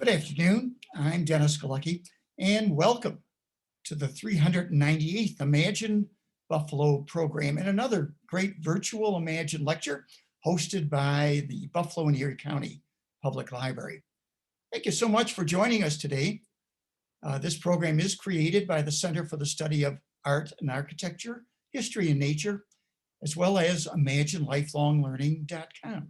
Good afternoon, I'm Dennis Galecki, and welcome to the 398th Imagine Buffalo program and another great virtual Imagine lecture hosted by the Buffalo and Erie County Public Library. Thank you so much for joining us today. This program is created by the Center for the Study of Art and Architecture, History and Nature, as well as ImagineLifelongLearning.com.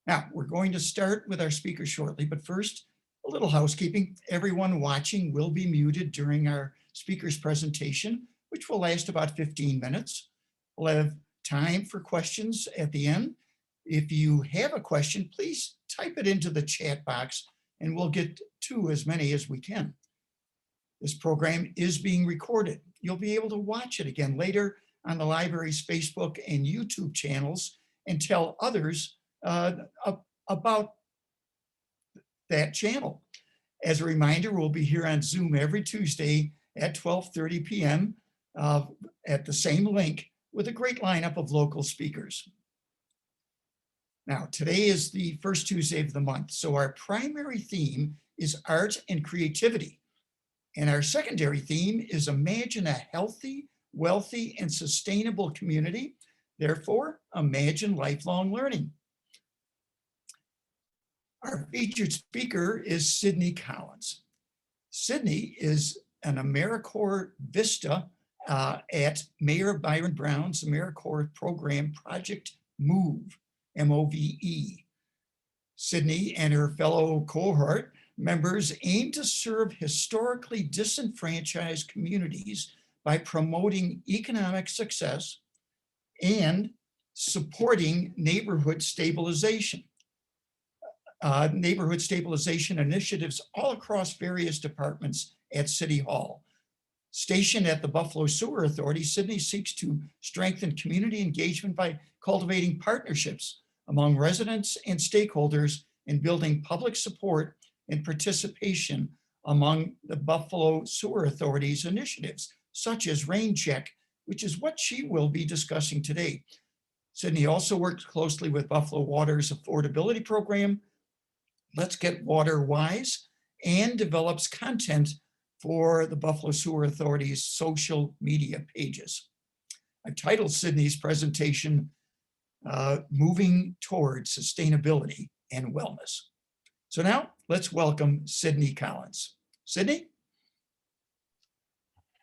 Now, we're going to start with our speaker shortly, but first, a little housekeeping. Everyone watching will be muted during our speaker's presentation, which will last about 15 minutes. We'll have time for questions at the end. If you have a question, please type it into the chat box and we'll get to as many as we can. This program is being recorded. You'll be able to watch it again later on the library's Facebook and YouTube channels and tell others about that channel. As a reminder, we'll be here on Zoom every Tuesday at 12:30 p.m. At the same link with a great lineup of local speakers. Now, today is the first Tuesday of the month, so our primary theme is art and creativity. And our secondary theme is imagine a healthy, wealthy, and sustainable community. Therefore, imagine lifelong learning. Our featured speaker is Sydney Collins. Sydney is an AmeriCorps Vista at Mayor Byron Brown's AmeriCorps program Project MOVE, M-O-V-E. Sydney and her fellow cohort members aim to serve historically disenfranchised communities by promoting economic success and supporting neighborhood stabilization initiatives all across various departments at City Hall. Stationed at the Buffalo Sewer Authority, Sydney seeks to strengthen community engagement by cultivating partnerships among residents and stakeholders and building public support and participation among the Buffalo Sewer Authority's initiatives, such as Rain Check, which is what she will be discussing today. Sydney also works closely with Buffalo Water's affordability program, Let's Get Water Wise, and develops content for the Buffalo Sewer Authority's social media pages. I've titled Sydney's presentation, Moving Towards Sustainability and Wellness. So now let's welcome Sydney Collins. Sydney?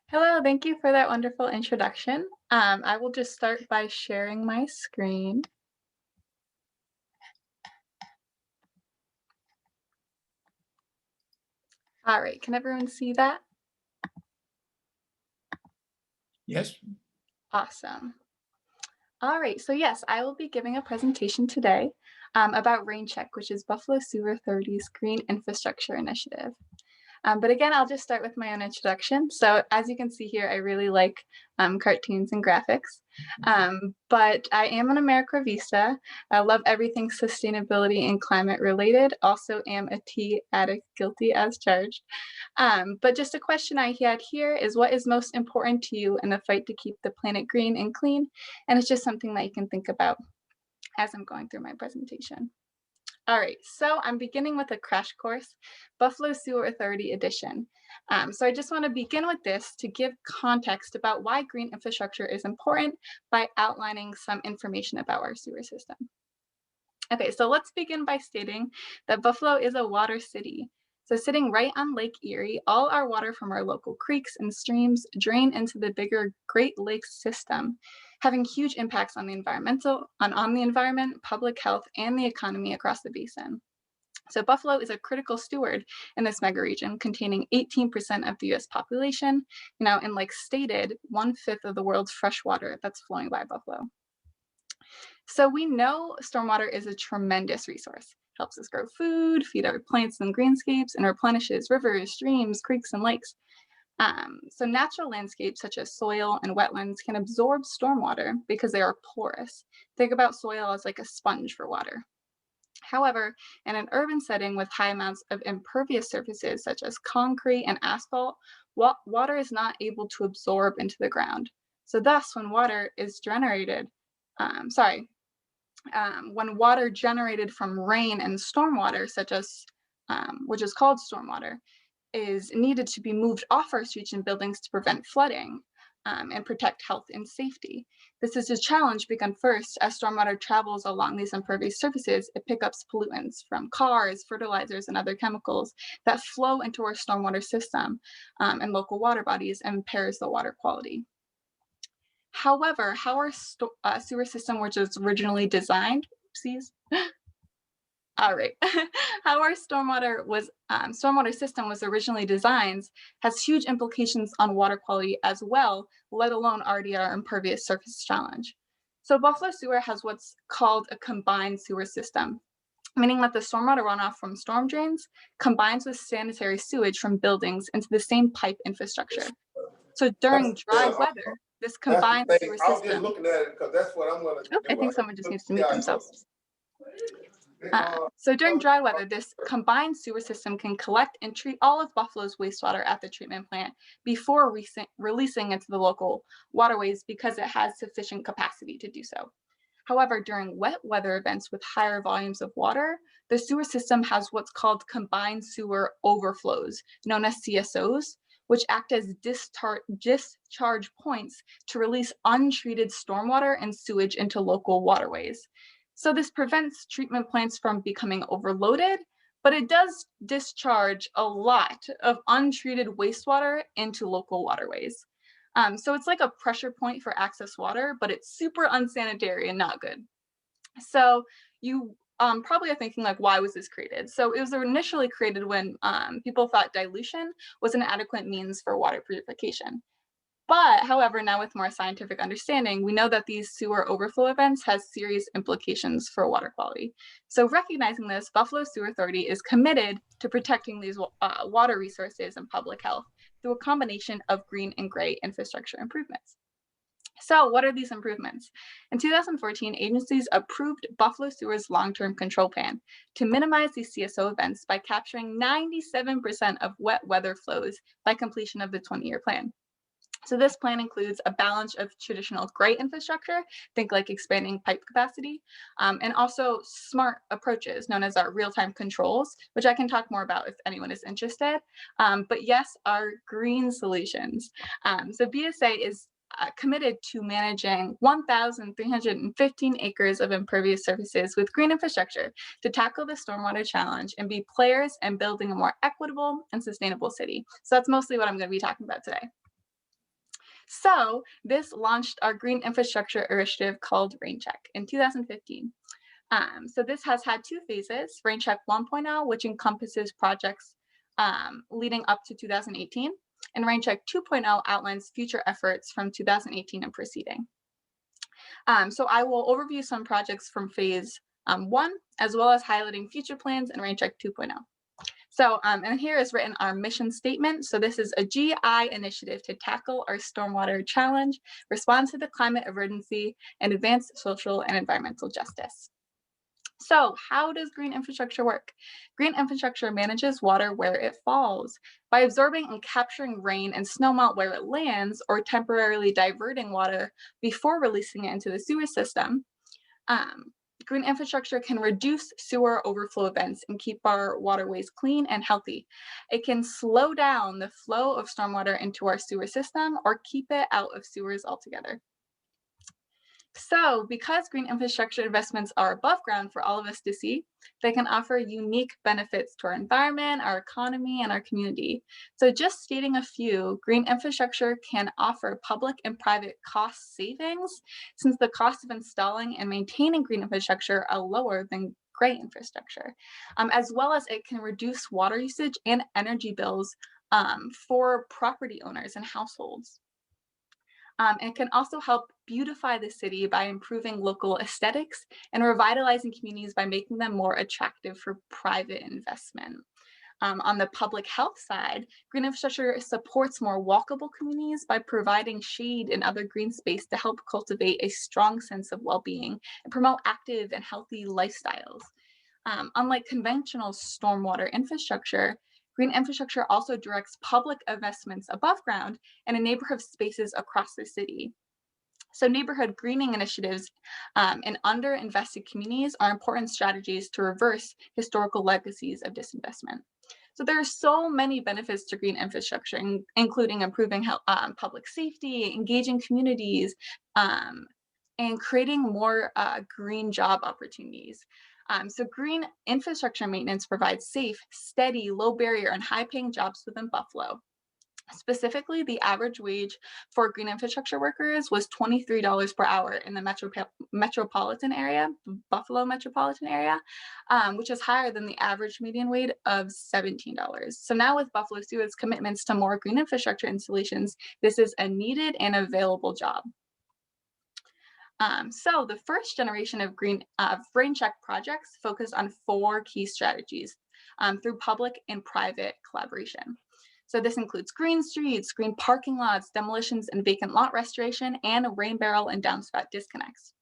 Hello, thank you for that wonderful introduction. I will just start by sharing my screen. All right, can everyone see that? Yes. Awesome. All right, so yes, I will be giving a presentation today about Rain Check, which is Buffalo Sewer Authority's Green Infrastructure Initiative. But again, I'll just start with my own introduction. So as you can see here, I really like cartoons and graphics. But I am an AmeriCorps Vista. I love everything sustainability and climate related. Also am a tea addict, guilty as charged. But just a question I had here is, what is most important to you in the fight to keep the planet green and clean? And it's just something that you can think about as I'm going through my presentation. All right, so I'm beginning with a crash course, Buffalo Sewer Authority edition. So I just want to begin with this to give context about why green infrastructure is important by outlining some information about our sewer system. Okay, so let's begin by stating that Buffalo is a water city. So sitting right on Lake Erie, all our water from our local creeks and streams drain into the bigger Great Lakes system, having huge impacts on the environment, public health, and the economy across the basin. So Buffalo is a critical steward in this mega region, containing 18% of the US population, and like stated, 1/5 of the world's fresh water that's flowing by Buffalo. So we know stormwater is a tremendous resource. Helps us grow food, feed our plants and greenscapes, and replenishes rivers, streams, creeks, and lakes. So natural landscapes such as soil and wetlands can absorb stormwater because they are porous. Think about soil as like a sponge for water. However, in an urban setting with high amounts of impervious surfaces such as concrete and asphalt, water is not able to absorb into the ground. So thus, when water is generated, when water generated from rain and stormwater, such as which is called stormwater, is needed to be moved off our streets and buildings to prevent flooding and protect health and safety. This is a challenge begun first as stormwater travels along these impervious surfaces. It picks up pollutants from cars, fertilizers, and other chemicals that flow into our stormwater system and local water bodies and impairs the water quality. However, how our sewer system, which was originally designed, oopsies, all right. How our stormwater system was originally designed has huge implications on water quality as well, let alone already our impervious surface challenge. So Buffalo Sewer has what's called a combined sewer system, meaning that the stormwater runoff from storm drains combines with sanitary sewage from buildings into the same pipe infrastructure. So during dry weather, this That's the combined thing. sewer I was just system. looking at it because that's what I'm gonna Oh, I do. think someone just needs to mute Yeah, themselves. So during dry weather, this combined sewer system can collect and treat all of Buffalo's wastewater at the treatment plant before releasing into the local waterways because it has sufficient capacity to do so. However, during wet weather events with higher volumes of water, the sewer system has what's called combined sewer overflows, known as CSOs, which act as discharge points to release untreated stormwater and sewage into local waterways. So this prevents treatment plants from becoming overloaded, but it does discharge a lot of untreated wastewater into local waterways. So it's like a pressure point for access water, but it's super unsanitary and not good. So you probably are thinking like, why was this created? So it was initially created when people thought dilution was an adequate means for water purification. But however, now with more scientific understanding, we know that these sewer overflow events has serious implications for water quality. So recognizing this, Buffalo Sewer Authority is committed to protecting these water resources and public health through a combination of green and gray infrastructure improvements. So what are these improvements? In 2014, agencies approved Buffalo Sewer's long-term control plan to minimize these CSO events by capturing 97% of wet weather flows by completion of the 20-year plan. So this plan includes a balance of traditional gray infrastructure, think like expanding pipe capacity, and also smart approaches known as our real-time controls, which I can talk more about if anyone is interested. But yes, our green solutions. So BSA is committed to managing 1,315 acres of impervious surfaces with green infrastructure to tackle the stormwater challenge and be players in building a more equitable and sustainable city. So that's mostly what I'm going to be talking about today. So this launched our green infrastructure initiative called RainCheck in 2015. So this has had two phases, RainCheck 1.0, which encompasses projects leading up to 2018, and RainCheck 2.0 outlines future efforts from 2018 and preceding. So I will overview some projects from phase 1, as well as highlighting future plans in RainCheck 2.0. So, and here is written our mission statement. So this is a GI initiative to tackle our stormwater challenge, respond to the climate emergency, and advance social and environmental justice. So how does green infrastructure work? Green infrastructure manages water where it falls by absorbing and capturing rain and snowmelt where it lands, or temporarily diverting water before releasing it into the sewer system. Green infrastructure can reduce sewer overflow events and keep our waterways clean and healthy. It can slow down the flow of stormwater into our sewer system or keep it out of sewers altogether. So because green infrastructure investments are above ground for all of us to see, they can offer unique benefits to our environment, our economy, and our community. So just stating a few, green infrastructure can offer public and private cost savings, since the cost of installing and maintaining green infrastructure are lower than gray infrastructure, as well as it can reduce water usage and energy bills for property owners and households. And can also help beautify the city by improving local aesthetics and revitalizing communities by making them more attractive for private investment. On the public health side, green infrastructure supports more walkable communities by providing shade and other green space to help cultivate a strong sense of well-being and promote active and healthy lifestyles. Unlike conventional stormwater infrastructure, green infrastructure also directs public investments above ground and in neighborhood spaces across the city. So neighborhood greening initiatives in underinvested communities are important strategies to reverse historical legacies of disinvestment. So there are so many benefits to green infrastructure, including improving public safety, engaging communities, um, and creating more green job opportunities. So green infrastructure maintenance provides safe, steady, low barrier, and high paying jobs within Buffalo. Specifically, the average wage for green infrastructure workers was $23 per hour in the metropolitan area, Buffalo metropolitan area, which is higher than the average median wage of $17. So now with Buffalo Sewer's commitments to more green infrastructure installations, this is a needed and available job. So the first generation of rain check projects focused on 4 key strategies through public and private collaboration. So this includes green streets, green parking lots, demolitions and vacant lot restoration, and rain barrel and downspout disconnects.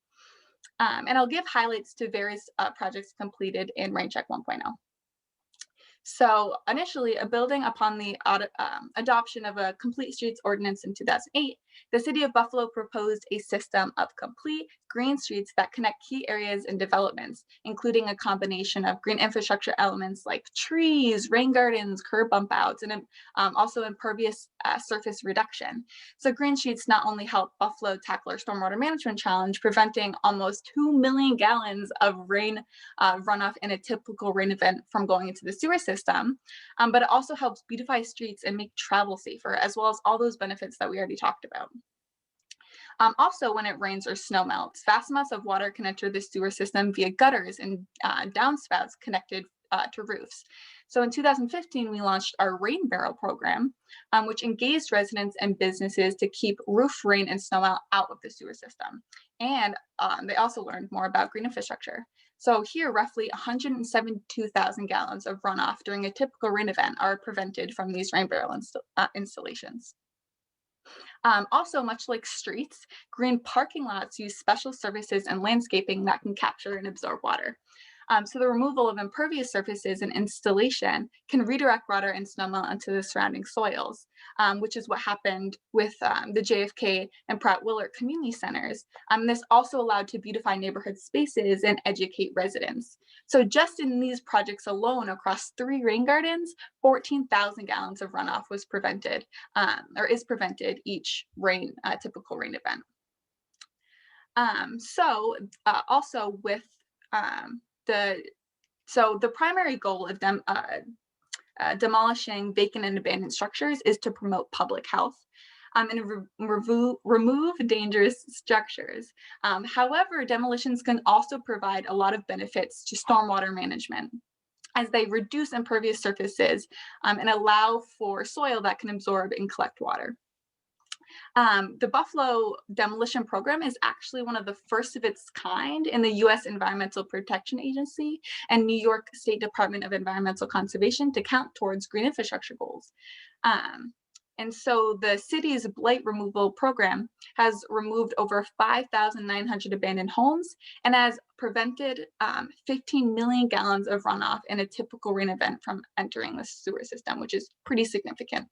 And I'll give highlights to various projects completed in Rain Check 1.0. So initially, building upon the adoption of a complete streets ordinance in 2008, the city of Buffalo proposed a system of complete green streets that connect key areas and developments, including a combination of green infrastructure elements like trees, rain gardens, curb bump outs, and also impervious surface reduction. So green streets not only help Buffalo tackle our stormwater management challenge, preventing almost 2 million gallons of rain runoff in a typical rain event from going into the sewer system, but it also helps beautify streets and make travel safer, as well as all those benefits that we already talked about. Also, when it rains or snow melts, vast amounts of water can enter the sewer system via gutters and downspouts connected to roofs. So in 2015, we launched our Rain Barrel program, which engaged residents and businesses to keep roof rain and snow out of the sewer system. And they also learned more about green infrastructure. So here, roughly 172,000 gallons of runoff during a typical rain event are prevented from these rain barrel installations. Also, much like streets, green parking lots use special services and landscaping that can capture and absorb water. So the removal of impervious surfaces and installation can redirect water and snowmelt into the surrounding soils, which is what happened with the JFK and Pratt Willard community centers. This also allowed to beautify neighborhood spaces and educate residents. So just in these projects alone, across 3 rain gardens, 14,000 gallons of runoff was prevented, or is prevented each typical rain event. Also with the primary goal of them demolishing vacant and abandoned structures is to promote public health and remove dangerous structures. However, demolitions can also provide a lot of benefits to stormwater management, as they reduce impervious surfaces and allow for soil that can absorb and collect water. The Buffalo Demolition Program is actually one of the first of its kind in the U.S. Environmental Protection Agency and New York State Department of Environmental Conservation to count towards green infrastructure goals. And so the city's blight removal program has removed over 5,900 abandoned homes and has prevented 15 million gallons of runoff in a typical rain event from entering the sewer system, which is pretty significant.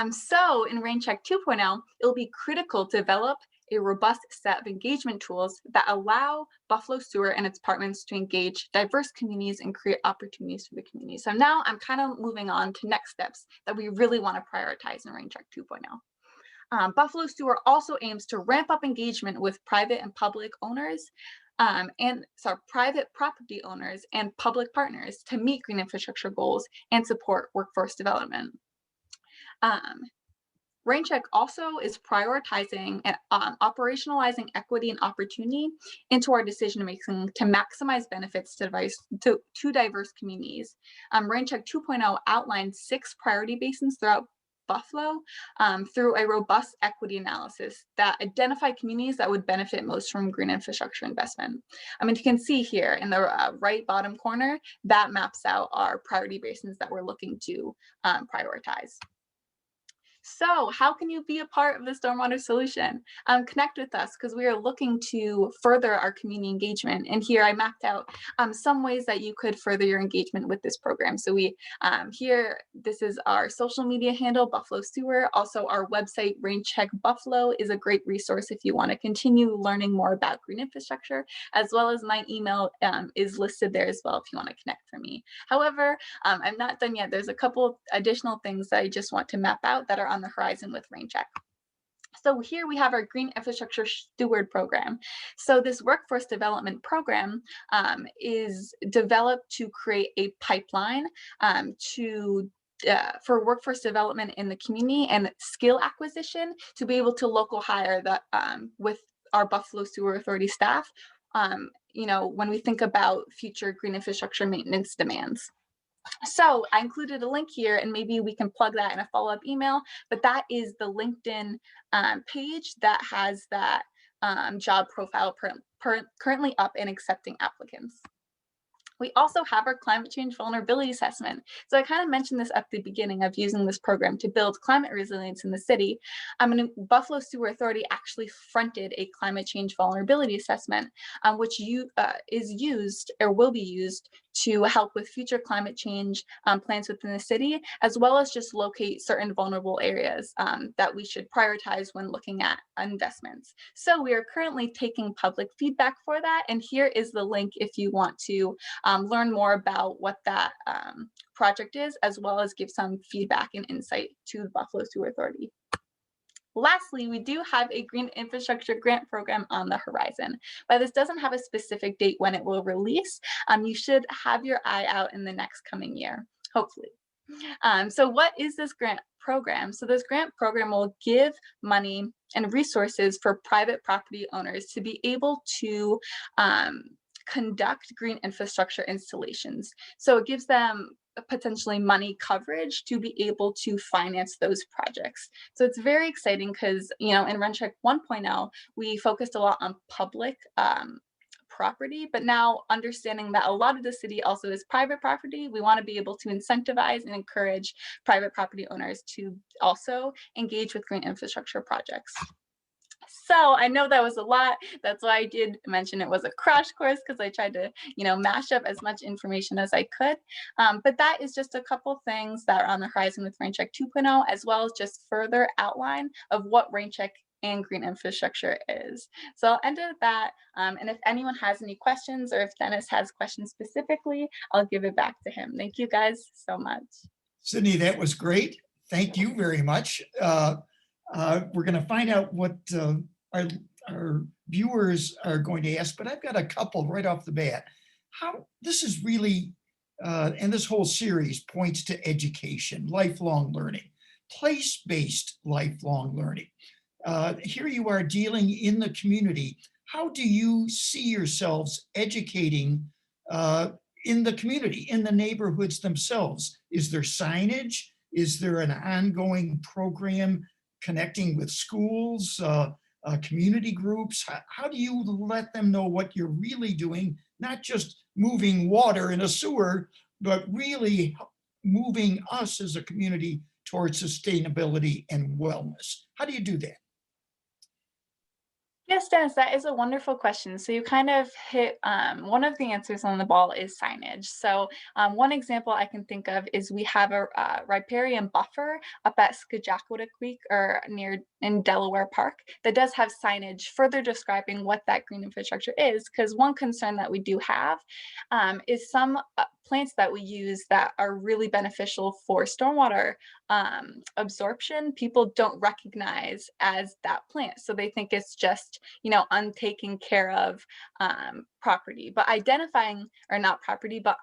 So in Rain Check 2.0, it will be critical to develop a robust set of engagement tools that allow Buffalo Sewer and its partners to engage diverse communities and create opportunities for the community. So now I'm kind of moving on to next steps that we really want to prioritize in Rain Check 2.0. Buffalo Sewer also aims to ramp up engagement with private and public owners private property owners and public partners to meet green infrastructure goals and support workforce development. RainCheck also is prioritizing and operationalizing equity and opportunity into our decision making to maximize benefits to diverse communities. RainCheck 2.0 outlines 6 priority basins throughout Buffalo through a robust equity analysis that identify communities that would benefit most from green infrastructure investment. I mean, you can see here in the right bottom corner, that maps out our priority basins that we're looking to prioritize. So how can you be a part of the stormwater solution? Connect with us because we are looking to further our community engagement. And here I mapped out some ways that you could further your engagement with this program. So here, this is our social media handle, Buffalo Sewer. Also our website, Rain Check Buffalo, is a great resource if you want to continue learning more about green infrastructure, as well as my email is listed there as well if you want to connect for me. However, I'm not done yet. There's a couple additional things that I just want to map out that are on the horizon with RainCheck. So here we have our Green Infrastructure Steward Program. So this workforce development program is developed to create a pipeline for workforce development in the community and skill acquisition to be able to local hire with our Buffalo Sewer Authority staff. When we think about future green infrastructure maintenance demands. So I included a link here, and maybe we can plug that in a follow-up email, but that is the LinkedIn page that has that job profile currently up and accepting applicants. We also have our climate change vulnerability assessment. So I kind of mentioned this at the beginning of using this program to build climate resilience in the city. Buffalo Sewer Authority actually fronted a climate change vulnerability assessment, which is used or will be used to help with future climate change plans within the city, as well as just locate certain vulnerable areas that we should prioritize when looking at investments. So we are currently taking public feedback for that, and here is the link if you want to learn more about what that project is, as well as give some feedback and insight to the Buffalo Sewer Authority. Lastly, we do have a green infrastructure grant program on the horizon, but this doesn't have a specific date when it will release. You should have your eye out in the next coming year, hopefully. So what is this grant program? So this grant program will give money and resources for private property owners to be able to conduct green infrastructure installations. So it gives them potentially money coverage to be able to finance those projects. So it's very exciting because, in RenCheck 1.0, we focused a lot on public property, but now understanding that a lot of the city also is private property, we want to be able to incentivize and encourage private property owners to also engage with green infrastructure projects. So I know that was a lot. That's why I did mention it was a crash course, because I tried to, mash up as much information as I could. But that is just a couple things that are on the horizon with RainCheck 2.0, as well as just further outline of what RainCheck and green infrastructure is. So I'll end with that. And if anyone has any questions, or if Dennis has questions specifically, I'll give it back to him. Thank you guys so much. Sydney, that was great. Thank you very much. We're going to find out what our viewers are going to ask, but I've got a couple right off the bat. How this is really, and this whole series points to education, lifelong learning, place-based lifelong learning. Here you are dealing in the community. How do you see yourselves educating in the community, in the neighborhoods themselves? Is there signage? Is there an ongoing program connecting with schools, community groups? How do you let them know what you're really doing, not just moving water in a sewer, but really moving us as a community towards sustainability and wellness? How do you do that? Yes, Dennis, that is a wonderful question. So you kind of hit one of the answers on the ball is signage. So one example I can think of is we have a riparian buffer up at Skajakwota Creek or in Delaware Park that does have signage further describing what that green infrastructure is. Because one concern that we do have is some plants that we use that are really beneficial for stormwater absorption, people don't recognize as that plant. So they think it's just, untaken care of property, but identifying, or not property, but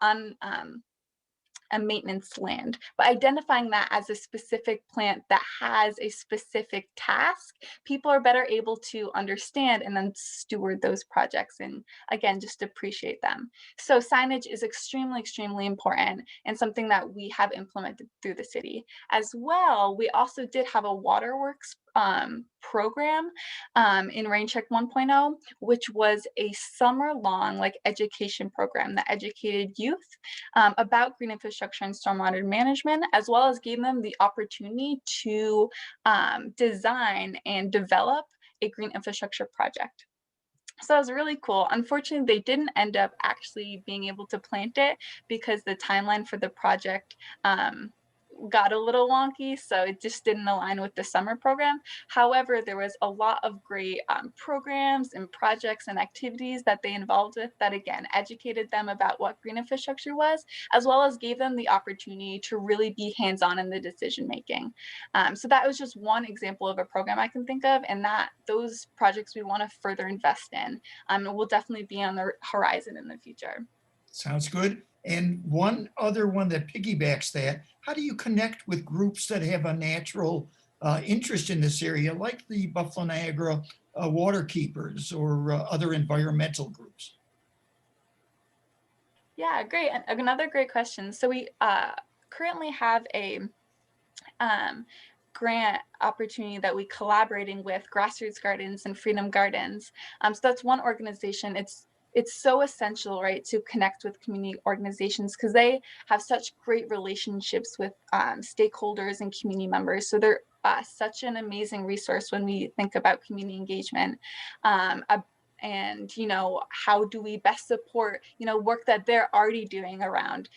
a maintenance land, but identifying that as a specific plant that has a specific task, people are better able to understand and then steward those projects and, again, just appreciate them. So signage is extremely, extremely important and something that we have implemented through the city. As well, we also did have a waterworks program in Rain Check 1.0, which was a summer-long like education program that educated youth about green infrastructure and stormwater management, as well as gave them the opportunity to design and develop a green infrastructure project. So it was really cool. Unfortunately, they didn't end up actually being able to plant it because the timeline for the project got a little wonky, so it just didn't align with the summer program. However, there was a lot of great programs and projects and activities that they involved with that, again, educated them about what green infrastructure was, as well as gave them the opportunity to really be hands-on in the decision making. So that was just one example of a program I can think of, and that those projects we want to further invest in will definitely be on the horizon in the future. Sounds good. And one other one that piggybacks that, how do you connect with groups that have a natural interest in this area, like the Buffalo Niagara Water Keepers or other environmental groups? Yeah, great. Another great question. So we currently have a um, grant opportunity that we collaborating with Grassroots Gardens and Freedom Gardens. So that's one organization. It's so essential, right, to connect with community organizations because they have such great relationships with stakeholders and community members. So they're such an amazing resource when we think about community engagement. And how do we best support work that they're already doing around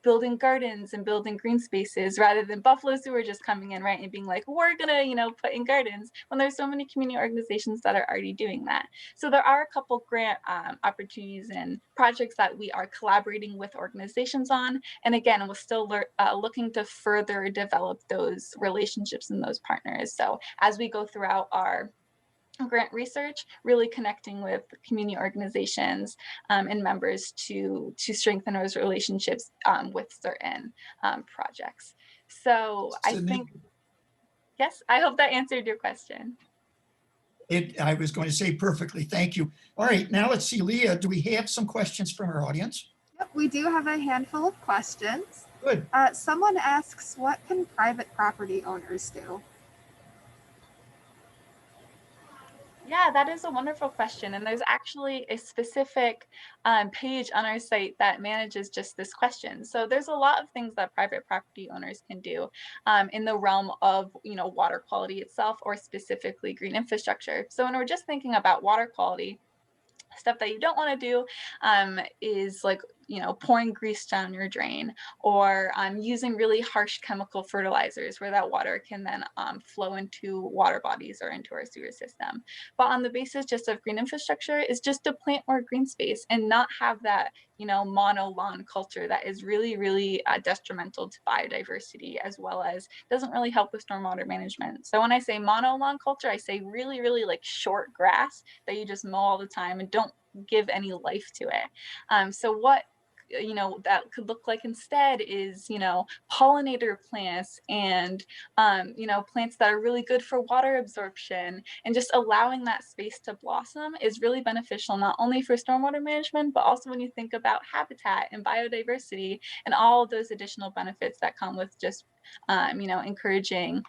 building gardens and building green spaces, rather than Buffalo Sewer just coming in, right, and being like, we're gonna put in gardens, when there's so many community organizations that are already doing that. So there are a couple grant opportunities and projects that we are collaborating with organizations on, and again, we're still looking to further develop those relationships and those partners. So as we go throughout our grant research, really connecting with community organizations and members to strengthen those relationships with certain projects. So I think, yes, I hope that answered your question. I was going to say perfectly. Thank you. All right, now let's see, Leah, do we have some questions from our audience? Yep, we do have a handful of questions. Good. Someone asks, what can private property owners do? Yeah, that is a wonderful question. And there's actually a specific page on our site that manages just this question. So there's a lot of things that private property owners can do in the realm of, water quality itself, or specifically green infrastructure. So when we're just thinking about water quality, stuff that you don't want to do is like pouring grease down your drain, or using really harsh chemical fertilizers where that water can then flow into water bodies or into our sewer system. But on the basis just of green infrastructure is just to plant more green space and not have that mono lawn culture that is really, really detrimental to biodiversity, as well as doesn't really help with stormwater management. So when I say mono lawn culture, I say really, really like short grass that you just mow all the time and don't give any life to it. So what that could look like instead is pollinator plants and plants that are really good for water absorption, and just allowing that space to blossom is really beneficial, not only for stormwater management, but also when you think about habitat and biodiversity and all of those additional benefits that come with just encouraging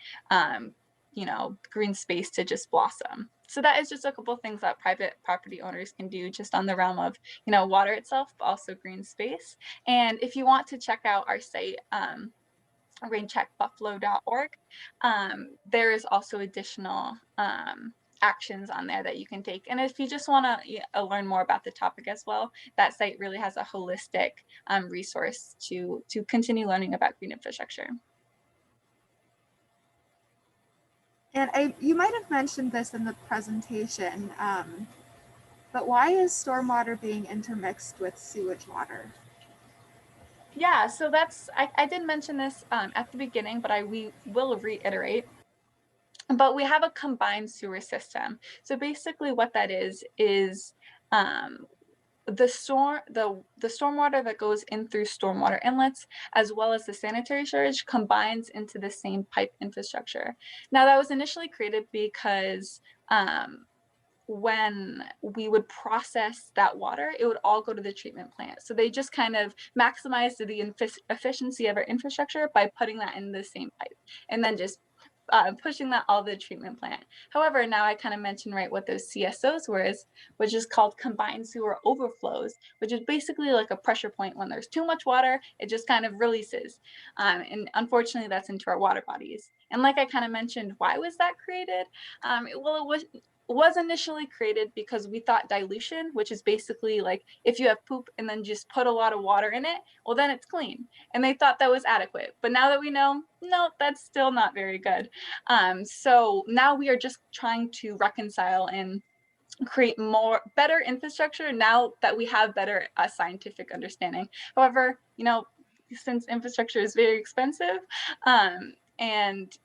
green space to just blossom. So that is just a couple of things that private property owners can do just on the realm of water itself, but also green space. And if you want to check out our site, raincheckbuffalo.org, there is also additional actions on there that you can take. And if you just want to learn more about the topic as well, that site really has a holistic resource to continue learning about green infrastructure. And you might have mentioned this in the presentation, but why is stormwater being intermixed with sewage water? Yeah, so I did mention this at the beginning, but we will reiterate. But we have a combined sewer system. So basically what that is the stormwater that goes in through stormwater inlets, as well as the sanitary sewage, combines into the same pipe infrastructure. Now that was initially created because when we would process that water, it would all go to the treatment plant. So they just kind of maximized the efficiency of our infrastructure by putting that in the same pipe, and then just pushing that all the treatment plant. However, now I kind of mentioned, right, what those CSOs were, which is called combined sewer overflows, which is basically like a pressure point. When there's too much water, it just kind of releases. And unfortunately, that's into our water bodies. And like I kind of mentioned, why was that created? Well, it was initially created because we thought dilution, which is basically like if you have poop and then just put a lot of water in it, well, then it's clean. And they thought that was adequate. But now that we know, no, that's still not very good. So now we are just trying to reconcile and create better infrastructure now that we have better scientific understanding. However, since infrastructure is very expensive, and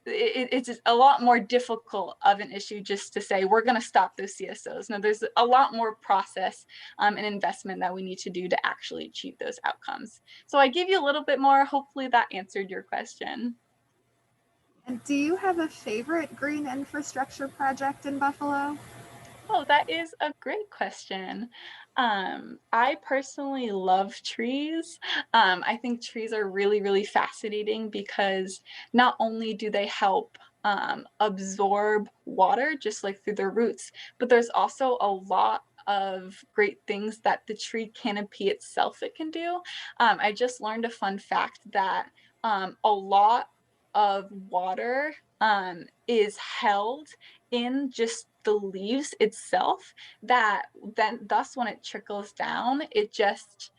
it's just a lot more difficult of an issue just to say we're going to stop those CSOs. Now, there's a lot more process and investment that we need to do to actually achieve those outcomes. So I gave you a little bit more. Hopefully that answered your question. And do you have a favorite green infrastructure project in Buffalo? Oh, that is a great question. I personally love trees. I think trees are really, really fascinating because not only do they help absorb water just like through their roots, but there's also a lot of great things that the tree canopy itself it can do. I just learned a fun fact that a lot of water is held in just the leaves itself, that then thus when it trickles down, it just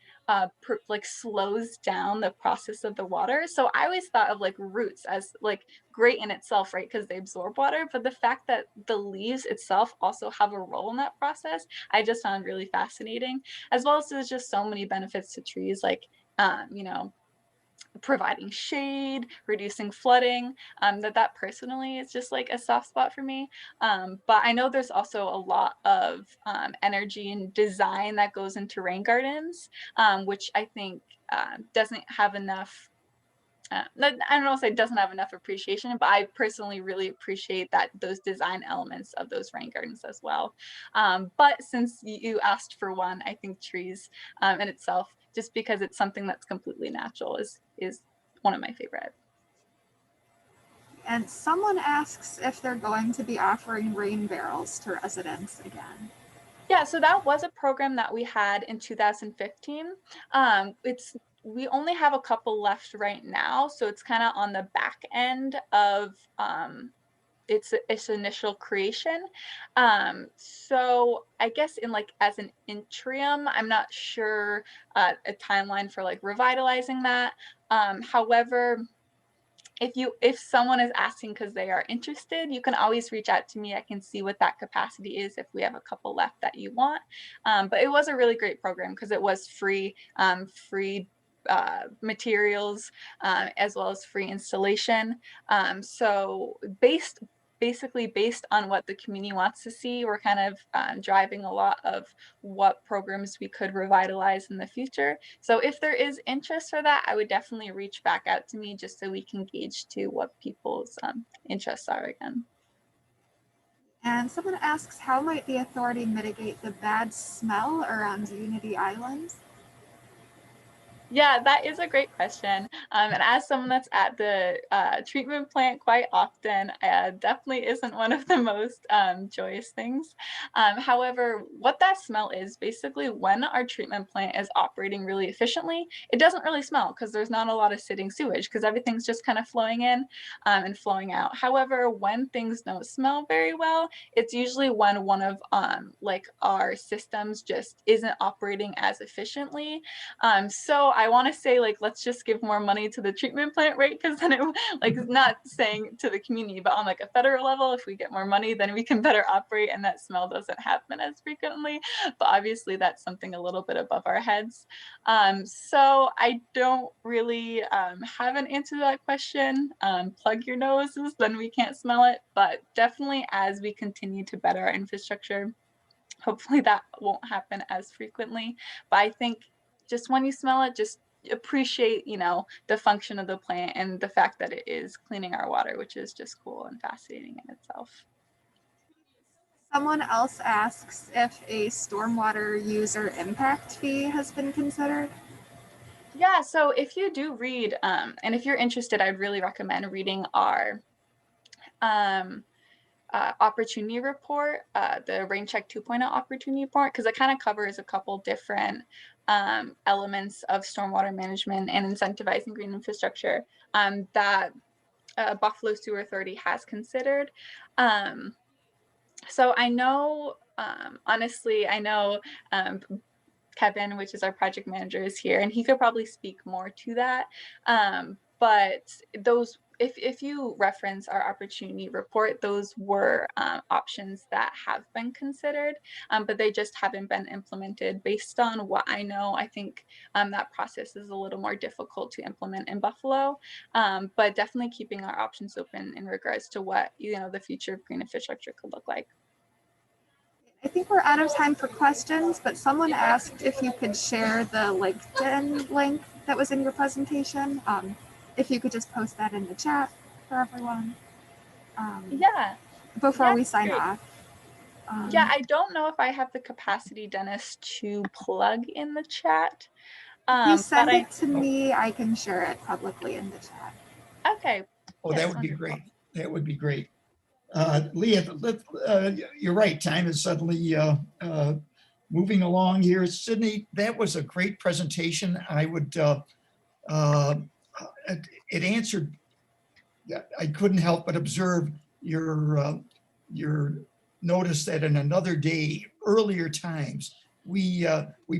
like slows down the process of the water. So I always thought of like roots as like great in itself, right? Because they absorb water, but the fact that the leaves itself also have a role in that process, I just found really fascinating. As well as there's just so many benefits to trees, like providing shade, reducing flooding, that personally is just like a soft spot for me. But I know there's also a lot of energy and design that goes into rain gardens, which I think doesn't have enough. I don't know if it doesn't have enough appreciation, but I personally really appreciate that those design elements of those rain gardens as well. But since you asked for one, I think trees in itself, just because it's something that's completely natural, is one of my favorite. And someone asks if they're going to be offering rain barrels to residents again. Yeah, so that was a program that we had in 2015. We only have a couple left right now, so it's kind of on the back end of its initial creation. So I guess in like as an interim, I'm not sure a timeline for like revitalizing that. However, if someone is asking because they are interested, you can always reach out to me. I can see what that capacity is if we have a couple left that you want. But it was a really great program because it was free materials as well as free installation. So basically based on what the community wants to see, we're kind of driving a lot of what programs we could revitalize in the future. So if there is interest for that, I would definitely reach back out to me just so we can gauge to what people's interests are again. And someone asks, how might the authority mitigate the bad smell around Unity Island? Yeah, that is a great question. And as someone that's at the treatment plant quite often, definitely isn't one of the most joyous things. However, what that smell is, basically when our treatment plant is operating really efficiently, it doesn't really smell because there's not a lot of sitting sewage because everything's just kind of flowing in and flowing out. However, when things don't smell very well, it's usually when one of like our systems just isn't operating as efficiently. So I want to say, like, let's just give more money to the treatment plant, right? Because then it, like, not saying to the community, but on like a federal level, if we get more money, then we can better operate and that smell doesn't happen as frequently. But obviously that's something a little bit above our heads. So I don't really have an answer to that question. Plug your noses, then we can't smell it. But definitely as we continue to better our infrastructure, hopefully that won't happen as frequently. But I think just when you smell it, just appreciate, the function of the plant and the fact that it is cleaning our water, which is just cool and fascinating in itself. Someone else asks if a stormwater user impact fee has been considered. Yeah, so if you do read, and if you're interested, I'd really recommend reading our opportunity report, the Rain Check 2.0 opportunity report, because it kind of covers a couple different elements of stormwater management and incentivizing green infrastructure that Buffalo Sewer Authority has considered. So I know, honestly, I know Kevin, which is our project manager, is here, and he could probably speak more to that. But those, if you reference our opportunity report, those were options that have been considered, but they just haven't been implemented. Based on what I know, I think that process is a little more difficult to implement in Buffalo, but definitely keeping our options open in regards to what, you know, the future of green infrastructure could look like. I think we're out of time for questions, but someone asked if you could share the LinkedIn link that was in your presentation. If you could just post that in the chat for everyone. Yeah. Before Yeah, we sign great. off. Yeah, I don't know if I have the capacity, Dennis, to plug in the chat. If you But send it to me, I can share it publicly in the chat. Okay. Oh, Yes, that would be wonderful. great. That would be great. Leah, you're right. Time is suddenly moving along here. Sydney, that was a great presentation. I would, it answered, I couldn't help but observe your notice that in another day, earlier times, we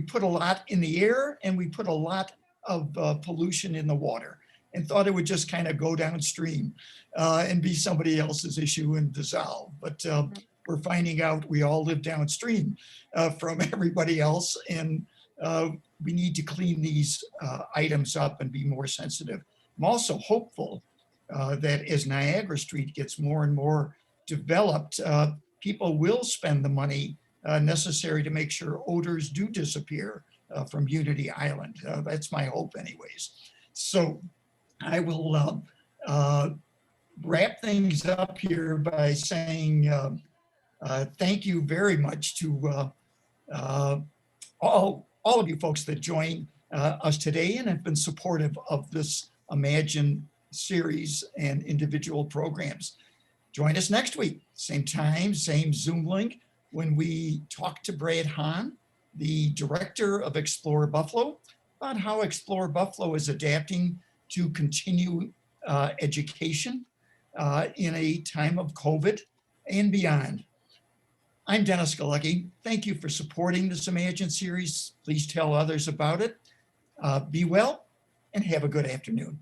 put a lot in the air and we put a lot of pollution in the water and thought it would just kind of go downstream and be somebody else's issue and dissolve. But we're finding out we all live downstream from everybody else, and we need to clean these items up and be more sensitive. I'm also hopeful that as Niagara Street gets more and more developed, people will spend the money necessary to make sure odors do disappear from Unity Island. That's my hope anyways. So I will wrap things up here by saying thank you very much to all of you folks that joined us today and have been supportive of this Imagine series and individual programs. Join us next week, same time, same Zoom link, when we talk to Brad Hahn, the director of Explore Buffalo, about how Explore Buffalo is adapting to continue education in a time of COVID and beyond. I'm Dennis Galecki. Thank you for supporting this Imagine series. Please tell others about it. Be well and have a good afternoon.